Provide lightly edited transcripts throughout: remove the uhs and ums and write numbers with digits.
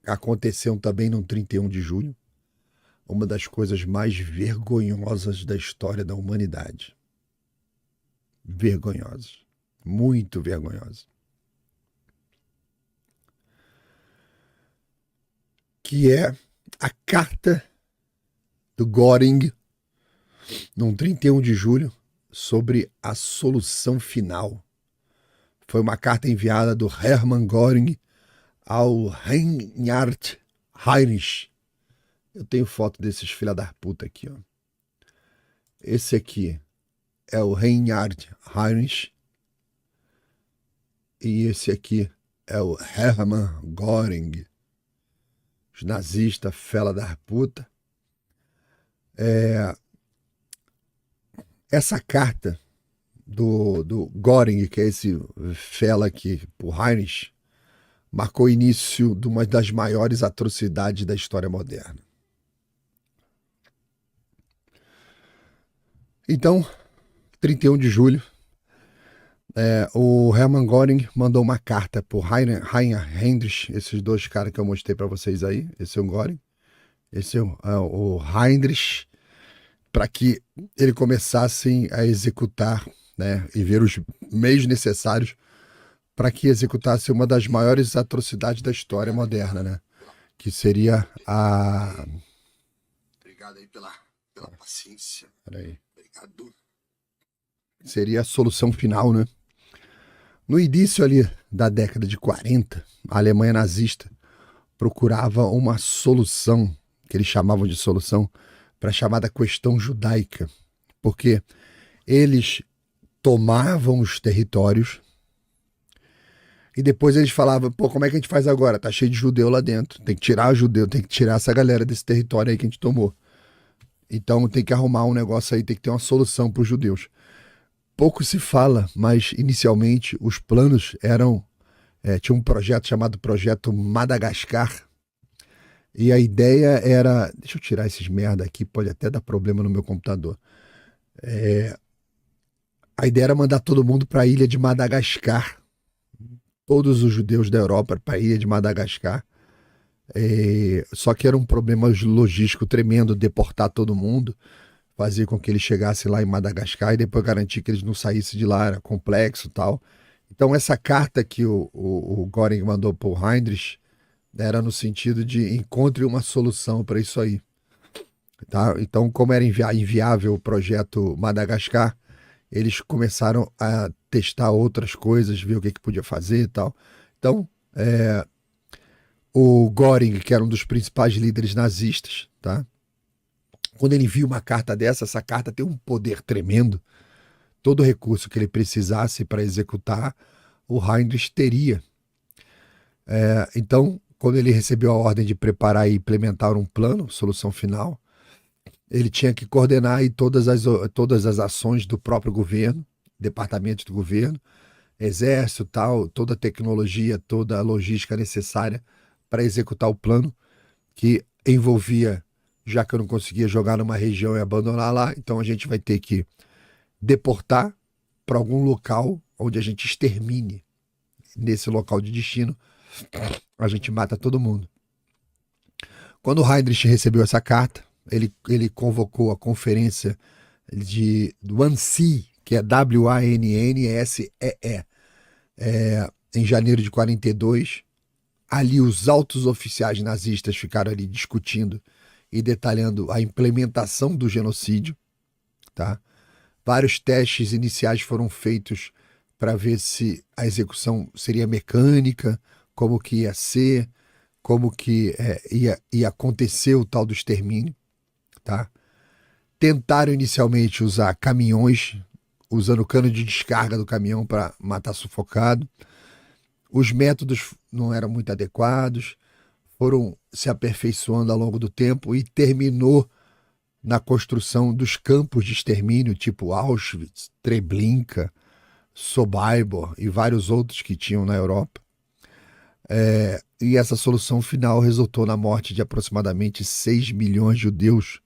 aconteceu também no 31 de julho, uma das coisas mais vergonhosas da história da humanidade. Vergonhosas. Muito vergonhosas. Que é a carta do Göring, no 31 de julho, sobre a solução final. Foi uma carta enviada do Hermann Göring ao Reinhard Heinrich. Eu tenho foto desses filha da puta aqui, ó. Esse aqui é o Reinhard Heinrich e esse aqui é o Hermann Göring. Os nazistas, fela da puta. Essa carta do Göring, que é esse fela aqui, por Heinrich, marcou o início de uma das maiores atrocidades da história moderna. Então, 31 de julho, o Hermann Göring mandou uma carta por Reinhard Heinrich, esses dois caras que eu mostrei para vocês aí. Esse é o Göring, esse é o Heinrich, para que ele começasse a executar, né, e ver os meios necessários para que executasse uma das maiores atrocidades da história moderna, né? Que seria a... Obrigado aí pela paciência. Peraí. Obrigado. Seria a solução final, né? No início ali da década de 40, a Alemanha nazista procurava uma solução, que eles chamavam de solução, para a chamada questão judaica, porque eles tomavam os territórios e depois eles falavam, pô, como é que a gente faz agora? Tá cheio de judeu lá dentro, tem que tirar o judeu, tem que tirar essa galera desse território aí que a gente tomou. Então tem que arrumar um negócio aí, tem que ter uma solução para os judeus. Pouco se fala, mas inicialmente os planos eram... tinha um projeto chamado Projeto Madagascar, e a ideia era... Deixa eu tirar esses merda aqui, pode até dar problema no meu computador. A ideia era mandar todo mundo para a ilha de Madagascar. Todos os judeus da Europa para a ilha de Madagascar. Só que era um problema logístico tremendo, deportar todo mundo, fazer com que eles chegassem lá em Madagascar e depois garantir que eles não saíssem de lá, era complexo e tal. Então essa carta que o Göring mandou para o Heinrich era no sentido de encontre uma solução para isso aí. Tá? Então, como era inviável o projeto Madagascar, eles começaram a testar outras coisas, ver o que podia fazer e tal. Então, o Göring, que era um dos principais líderes nazistas, tá? Quando ele envia uma carta dessa, essa carta tem um poder tremendo. Todo recurso que ele precisasse para executar, o Heinrich teria. Então, quando ele recebeu a ordem de preparar e implementar um plano, solução final, ele tinha que coordenar aí todas as ações do próprio governo, departamentos do governo, exército, tal, toda a tecnologia, toda a logística necessária para executar o plano, que envolvia, já que eu não conseguia jogar numa região e abandonar lá, então a gente vai ter que deportar para algum local onde a gente extermine. Nesse local de destino, a gente mata todo mundo. Quando o Heinrich recebeu essa carta, ele convocou a conferência do Wannsee, que é WANNSEE, em janeiro de 42. Ali os altos oficiais nazistas ficaram ali discutindo e detalhando a implementação do genocídio. Tá? Vários testes iniciais foram feitos para ver se a execução seria mecânica, como que ia ser, como que ia acontecer o tal do extermínio. Tá? Tentaram inicialmente usar caminhões, usando o cano de descarga do caminhão para matar sufocado. Os métodos não eram muito adequados, foram se aperfeiçoando ao longo do tempo e terminou na construção dos campos de extermínio, tipo Auschwitz, Treblinka, Sobibor e vários outros que tinham na Europa. E essa solução final resultou na morte de aproximadamente 6 milhões de judeus.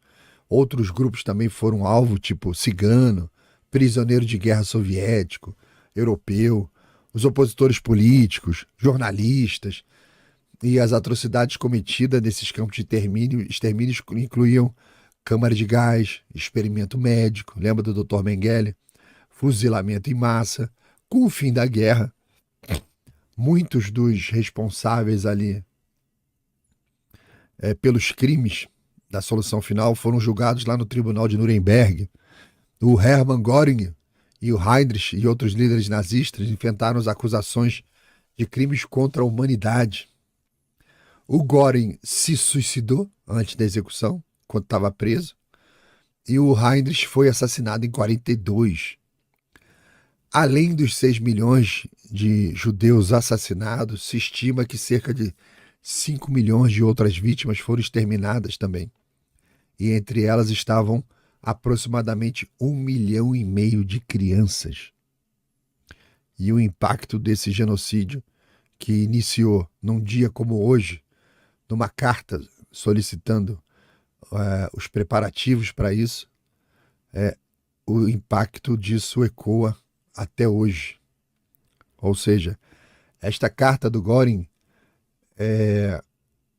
Outros grupos também foram alvo, tipo cigano, prisioneiro de guerra soviético, europeu, os opositores políticos, jornalistas. E as atrocidades cometidas nesses campos de extermínio incluíam câmara de gás, experimento médico, lembra do Dr. Mengele? Fuzilamento em massa. Com o fim da guerra, muitos dos responsáveis ali pelos crimes da solução final foram julgados lá no Tribunal de Nuremberg. O Hermann Göring e o Heinrich e outros líderes nazistas enfrentaram as acusações de crimes contra a humanidade. O Göring se suicidou antes da execução, quando estava preso, e o Heinrich foi assassinado em 1942. Além dos 6 milhões de judeus assassinados, se estima que cerca de 5 milhões de outras vítimas foram exterminadas também. E entre elas estavam aproximadamente 1,5 milhão de crianças. E o impacto desse genocídio, que iniciou num dia como hoje, numa carta solicitando os preparativos para isso, o impacto disso ecoa até hoje. Ou seja, esta carta do Göring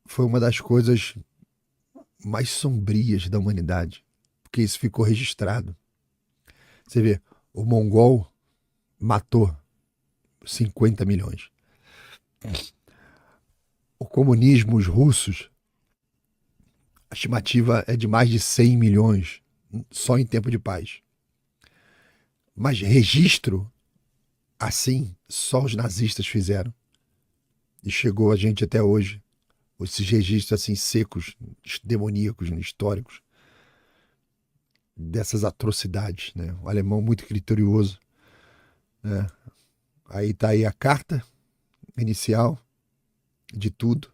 foi uma das coisas mais sombrias da humanidade, porque isso ficou registrado. Você vê, o mongol matou 50 milhões. O comunismo, os russos, a estimativa é de mais de 100 milhões, só em tempo de paz. Mas registro, assim, só os nazistas fizeram. E chegou a gente até hoje, esses registros assim secos, demoníacos, históricos, dessas atrocidades, né? O alemão muito criterioso, né? Aí está aí a carta inicial de tudo.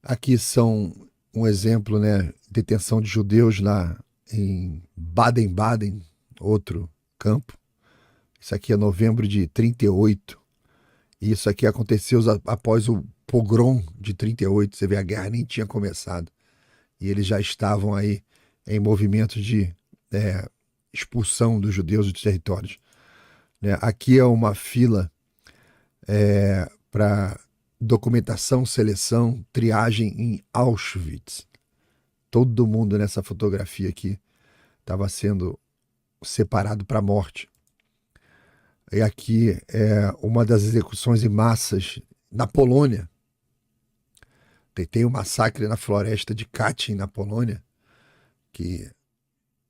Aqui são um exemplo, né? Detenção de judeus lá em Baden-Baden, outro campo. Isso aqui é novembro de 1938. E isso aqui aconteceu após o pogrom de 1938. Você vê, a guerra nem tinha começado. E eles já estavam aí em movimentos de expulsão dos judeus dos territórios. Aqui é uma fila para documentação, seleção, triagem em Auschwitz. Todo mundo nessa fotografia aqui estava sendo separado para a morte. E aqui é uma das execuções em massas na Polônia. Tem um massacre na floresta de Katyn, na Polônia, que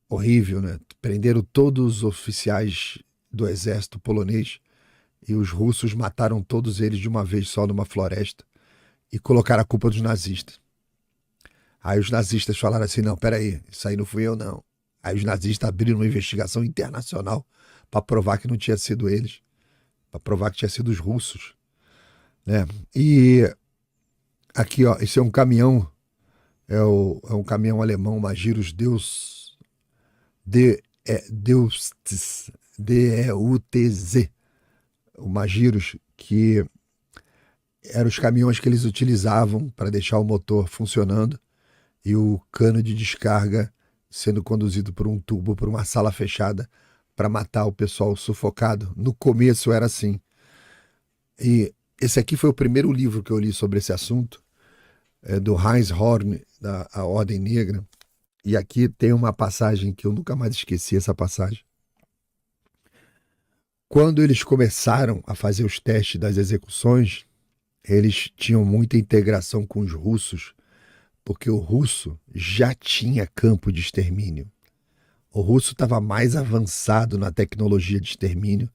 horrível, né? Prenderam todos os oficiais do exército polonês e os russos mataram todos eles de uma vez só numa floresta e colocaram a culpa dos nazistas. Aí os nazistas falaram assim, não, peraí, isso aí não fui eu não. Aí os nazistas abriram uma investigação internacional para provar que não tinha sido eles, para provar que tinha sido os russos, né? E aqui, ó, esse é um caminhão, é um caminhão alemão, uma Girus Deutz, D-E-U-T-Z, uma Girus, que eram os caminhões que eles utilizavam para deixar o motor funcionando e o cano de descarga sendo conduzido por um tubo, por uma sala fechada, para matar o pessoal sufocado. No começo era assim. E esse aqui foi o primeiro livro que eu li sobre esse assunto, do Heinz Horn, da A Ordem Negra. E aqui tem uma passagem que eu nunca mais esqueci, essa passagem. Quando eles começaram a fazer os testes das execuções, eles tinham muita integração com os russos, porque o russo já tinha campo de extermínio. O russo estava mais avançado na tecnologia de extermínio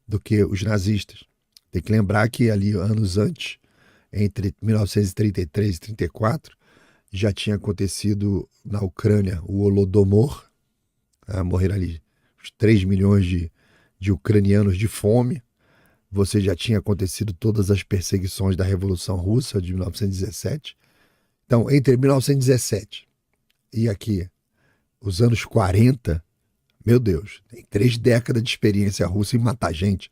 do que os nazistas. Tem que lembrar que ali, anos antes, entre 1933 e 1934, já tinha acontecido na Ucrânia o Holodomor. Morreram ali os 3 milhões de ucranianos de fome. Você já tinha acontecido todas as perseguições da Revolução Russa de 1917. Então, entre 1917 e aqui, os anos 40, meu Deus, tem 3 décadas de experiência russa em matar gente.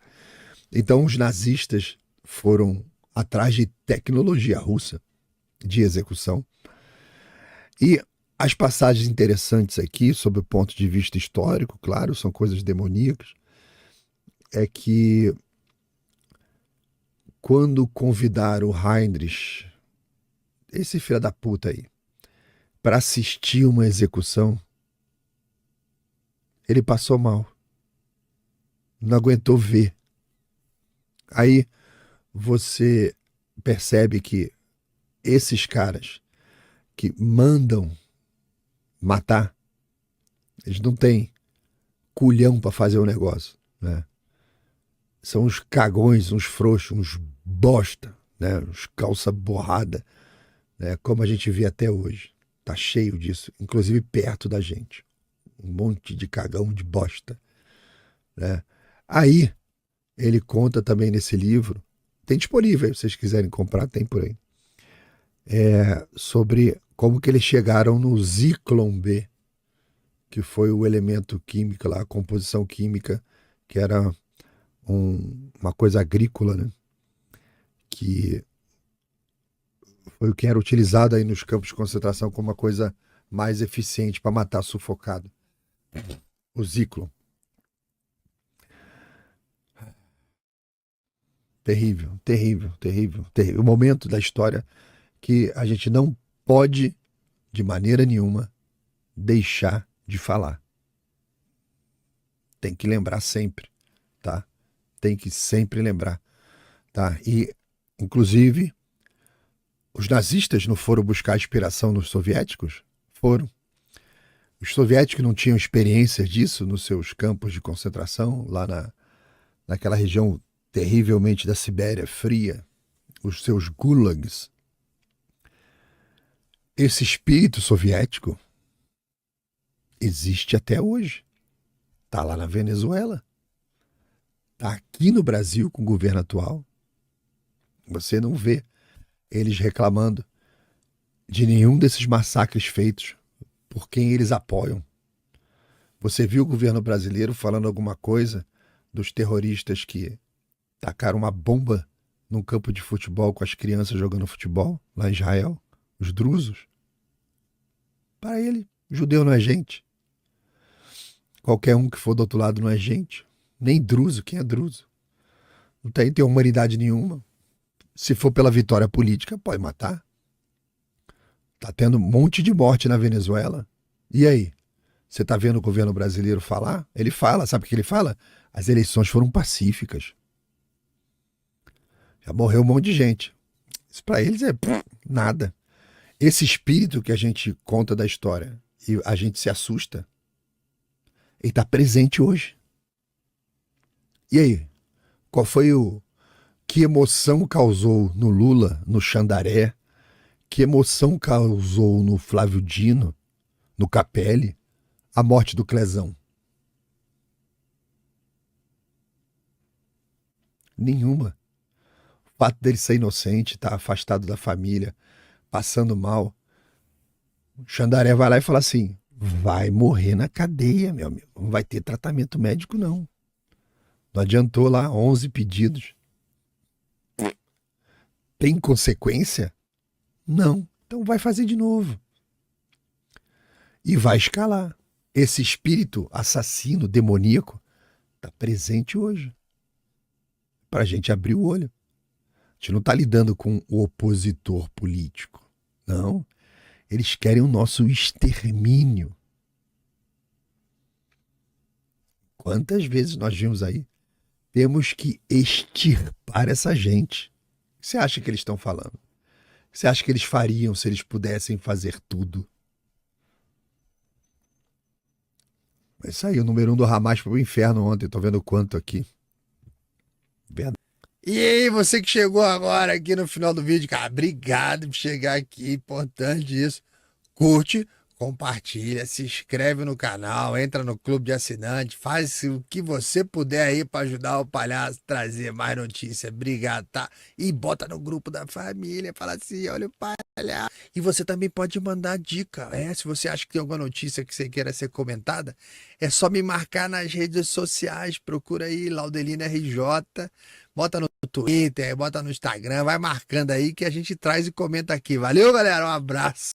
Então, os nazistas foram atrás de tecnologia russa de execução. E as passagens interessantes aqui, sob o ponto de vista histórico, claro, são coisas demoníacas, é que quando convidaram o Heinrich, esse filho da puta aí, para assistir uma execução, ele passou mal. Não aguentou ver. Aí você percebe que esses caras que mandam matar, eles não têm culhão para fazer o negócio, né? São uns cagões, uns frouxos, uns bosta, né? Uns calça borrada, né? Como a gente vê até hoje. Tá cheio disso, inclusive perto da gente. Um monte de cagão de bosta, né? Aí ele conta também nesse livro, tem disponível, se vocês quiserem comprar, tem por aí, sobre como que eles chegaram no Zyklon B, que foi o elemento químico lá, a composição química, que era uma coisa agrícola, né? Que foi o que era utilizado aí nos campos de concentração como uma coisa mais eficiente para matar sufocado. O Zyklon. Terrível, terrível, terrível, terrível. O momento da história que a gente não pode, de maneira nenhuma, deixar de falar. Tem que lembrar sempre, tá? Tem que sempre lembrar, tá? E, inclusive, os nazistas não foram buscar inspiração nos soviéticos? Foram. Os soviéticos não tinham experiência disso nos seus campos de concentração, lá naquela região terrivelmente da Sibéria fria, os seus gulags. Esse espírito soviético existe até hoje. Está lá na Venezuela. Está aqui no Brasil com o governo atual. Você não vê eles reclamando de nenhum desses massacres feitos por quem eles apoiam. Você viu o governo brasileiro falando alguma coisa dos terroristas que tacaram uma bomba num campo de futebol com as crianças jogando futebol lá em Israel? Os drusos? Para ele, judeu não é gente. Qualquer um que for do outro lado não é gente. Nem druso. Quem é druso? Não tem humanidade nenhuma. Se for pela vitória política, pode matar. Tá tendo um monte de morte na Venezuela. E aí? Você tá vendo o governo brasileiro falar? Ele fala, sabe o que ele fala? As eleições foram pacíficas. Já morreu um monte de gente. Isso para eles é nada. Esse espírito que a gente conta da história e a gente se assusta, ele está presente hoje. E aí? Qual foi que emoção causou no Lula, no Xandaré? Que emoção causou no Flávio Dino, no Capelli, a morte do Clezão? Nenhuma. O fato dele ser inocente, estar afastado da família, passando mal. O Xandaré vai lá e fala assim: vai morrer na cadeia, meu amigo. Não vai ter tratamento médico, não. Não adiantou lá 11 pedidos. Tem consequência? Não. Então vai fazer de novo. E vai escalar. Esse espírito assassino, demoníaco, está presente hoje. Para a gente abrir o olho. A gente não está lidando com o opositor político. Não. Eles querem o nosso extermínio. Quantas vezes nós vimos aí? Temos que extirpar essa gente. O que você acha que eles estão falando? O que você acha que eles fariam se eles pudessem fazer tudo? Mas isso aí, o número 1 do Hamas foi pro inferno ontem. Tô vendo quanto aqui. Verdade. E aí, você que chegou agora aqui no final do vídeo, cara, obrigado por chegar aqui, importante isso. Curte, compartilha, se inscreve no canal, entra no clube de assinantes, faz o que você puder aí para ajudar o Palhaço a trazer mais notícia. Obrigado, tá? E bota no grupo da família, fala assim, olha o Palhaço. E você também pode mandar dica, se você acha que tem alguma notícia que você queira ser comentada, é só me marcar nas redes sociais, procura aí Laudelino RJ, bota no Twitter, bota no Instagram, vai marcando aí que a gente traz e comenta aqui. Valeu, galera, um abraço.